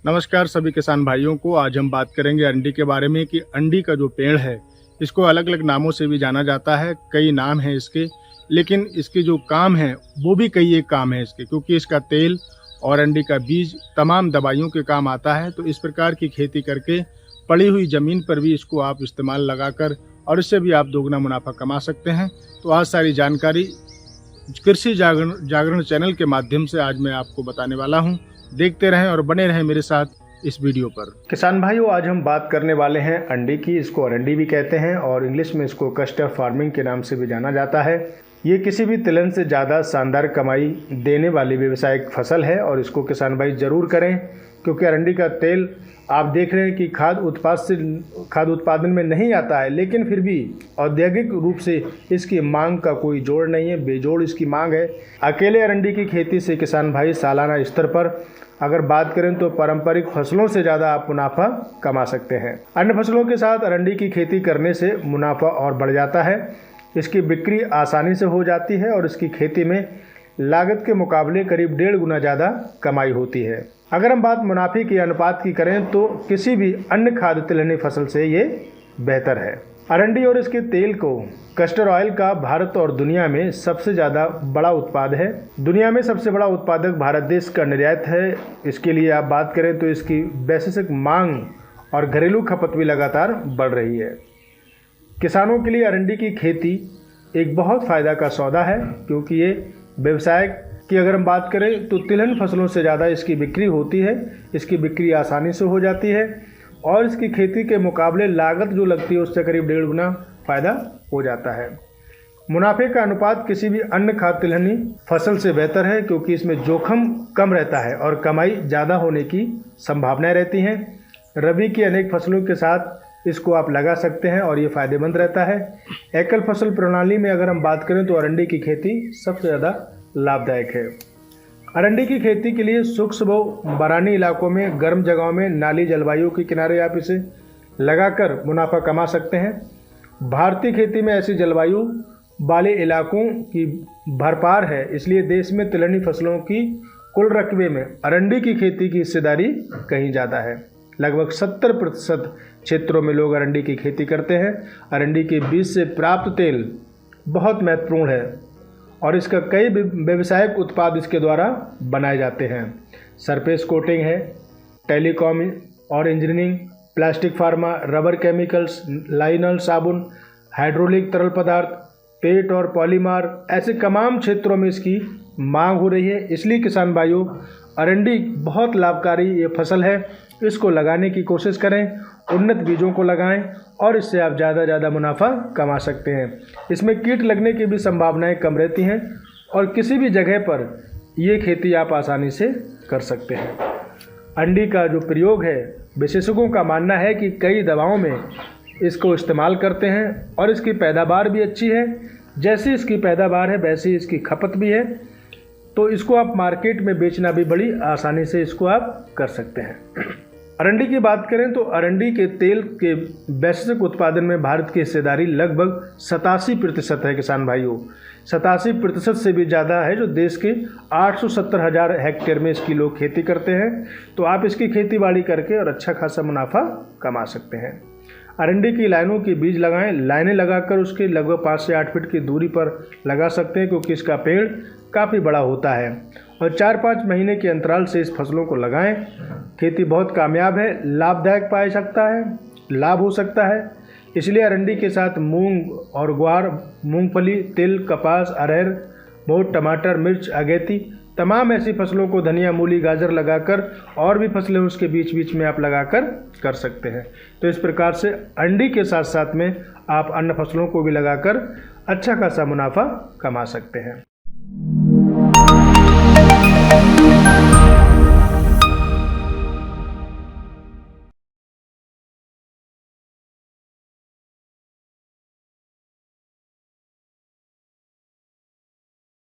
नमस्कार सभी किसान भाइयों को। आज हम बात करेंगे अंडी के बारे में कि अंडी का जो पेड़ है इसको अलग अलग नामों से भी जाना जाता है। कई नाम हैं इसके, लेकिन इसके जो काम है वो भी कई एक काम है इसके, क्योंकि इसका तेल और अंडी का बीज तमाम दवाइयों के काम आता है। तो इस प्रकार की खेती करके पड़ी हुई ज़मीन पर भी इसको आप इस्तेमाल लगाकर और इससे भी आप दोगुना मुनाफा कमा सकते हैं। तो आज सारी जानकारी कृषि जागरण चैनल के माध्यम से आज मैं आपको बताने वाला हूं। देखते रहें और बने रहें मेरे साथ इस वीडियो पर। किसान भाइयों, आज हम बात करने वाले हैं अंडी की। इसको अरंडी भी कहते हैं और इंग्लिश में इसको कस्टर्ड फार्मिंग के नाम से भी जाना जाता है। ये किसी भी तिलहन से ज़्यादा शानदार कमाई देने वाली व्यावसायिक फसल है और इसको किसान भाई ज़रूर करें, क्योंकि अरंडी का तेल आप देख रहे हैं कि खाद्य उत्पादन में नहीं आता है, लेकिन फिर भी औद्योगिक रूप से इसकी मांग का कोई जोड़ नहीं है, बेजोड़ इसकी मांग है। अकेले अरंडी की खेती से किसान भाई सालाना स्तर पर अगर बात करें तो पारंपरिक फसलों से ज़्यादा आप मुनाफा कमा सकते हैं। अन्य फसलों के साथ अरंडी की खेती करने से मुनाफा और बढ़ जाता है। इसकी बिक्री आसानी से हो जाती है और इसकी खेती में लागत के मुकाबले करीब 1.5 गुना ज़्यादा कमाई होती है। अगर हम बात मुनाफे के अनुपात की करें तो किसी भी अन्य खाद्य तिलहनी फसल से ये बेहतर है। अरंडी और इसके तेल को कस्टर्ड ऑयल का भारत और दुनिया में सबसे ज़्यादा बड़ा उत्पाद है। दुनिया में सबसे बड़ा उत्पादक भारत देश का निर्यात है। इसके लिए आप बात करें तो इसकी वैश्विक मांग और घरेलू खपत भी लगातार बढ़ रही है। किसानों के लिए अरंडी की खेती एक बहुत फ़ायदा का सौदा है, क्योंकि ये व्यवसाय की अगर हम बात करें तो तिलहन फसलों से ज़्यादा इसकी बिक्री होती है। इसकी बिक्री आसानी से हो जाती है और इसकी खेती के मुकाबले लागत जो लगती है उससे करीब 1.5 गुना फ़ायदा हो जाता है। मुनाफे का अनुपात किसी भी अन्य खाद्य तिलहनी फसल से बेहतर है, क्योंकि इसमें जोखिम कम रहता है और कमाई ज़्यादा होने की संभावनाएं रहती हैं। रबी की अनेक फसलों के साथ इसको आप लगा सकते हैं और ये फ़ायदेमंद रहता है। एकल फसल प्रणाली में अगर हम बात करें तो अरंडी की खेती सबसे ज़्यादा लाभदायक है। अरंडी की खेती के लिए शुष्क व बरानी इलाकों में, गर्म जगहों में, नाली जलवायु के किनारे आप इसे लगाकर मुनाफा कमा सकते हैं। भारतीय खेती में ऐसी जलवायु वाले इलाकों की भरपार है, इसलिए देश में तिलहनी फसलों की कुल रकबे में अरंडी की खेती की हिस्सेदारी कहीं ज़्यादा है। लगभग 70% क्षेत्रों में लोग अरंडी की खेती करते हैं। अरंडी के बीज से प्राप्त तेल बहुत महत्वपूर्ण है और इसका कई व्यावसायिक उत्पाद इसके द्वारा बनाए जाते हैं। सरफेस कोटिंग है, टेलीकॉम और engineering, plastic pharma, rubber chemicals, Lionel साबुन, हाइड्रोलिक तरल पदार्थ, पेट और पॉलीमर, ऐसे तमाम क्षेत्रों में इसकी मांग हो रही है। इसलिए किसान भाइयों, अरंडी बहुत लाभकारी ये फसल है। इसको लगाने की कोशिश करें, उन्नत बीजों को लगाएं और इससे आप ज़्यादा मुनाफा कमा सकते हैं। इसमें कीट लगने की भी संभावनाएं कम रहती हैं और किसी भी जगह पर ये खेती आप आसानी से कर सकते हैं। अंडी का जो प्रयोग है, विशेषज्ञों का मानना है कि कई दवाओं में इसको इस्तेमाल करते हैं और इसकी पैदावार भी अच्छी है। जैसी इसकी पैदावार है वैसी इसकी खपत भी है, तो इसको आप मार्केट में बेचना भी बड़ी आसानी से इसको आप कर सकते हैं। अरंडी की बात करें तो अरंडी के तेल के वैश्विक उत्पादन में भारत की हिस्सेदारी लगभग 87% है। किसान भाइयों, 87% से भी ज़्यादा है, जो देश के 870,000 हेक्टेयर में इसकी लोग खेती करते हैं। तो आप इसकी खेती बाड़ी करके और अच्छा खासा मुनाफा कमा सकते हैं। अरंडी की लाइनों के बीज लगाएं। लाइनें लगाकर उसके लगभग 5 से 8 फीट की दूरी पर लगा सकते हैं, क्योंकि इसका पेड़ काफ़ी बड़ा होता है और 4-5 महीने के अंतराल से इस फसलों को लगाएं। खेती बहुत कामयाब है, लाभदायक पाया सकता है, लाभ हो सकता है। इसलिए अरंडी के साथ मूंग और ग्वार, मूंगफली, तिल, कपास, अरहर, मोठ, टमाटर, मिर्च, अगेती, तमाम ऐसी फसलों को, धनिया, मूली, गाजर लगाकर और भी फसलें उसके बीच बीच में आप लगाकर कर सकते हैं। तो इस प्रकार से अंडी के साथ साथ में आप अन्य फसलों को भी लगाकर अच्छा खासा मुनाफा कमा सकते हैं।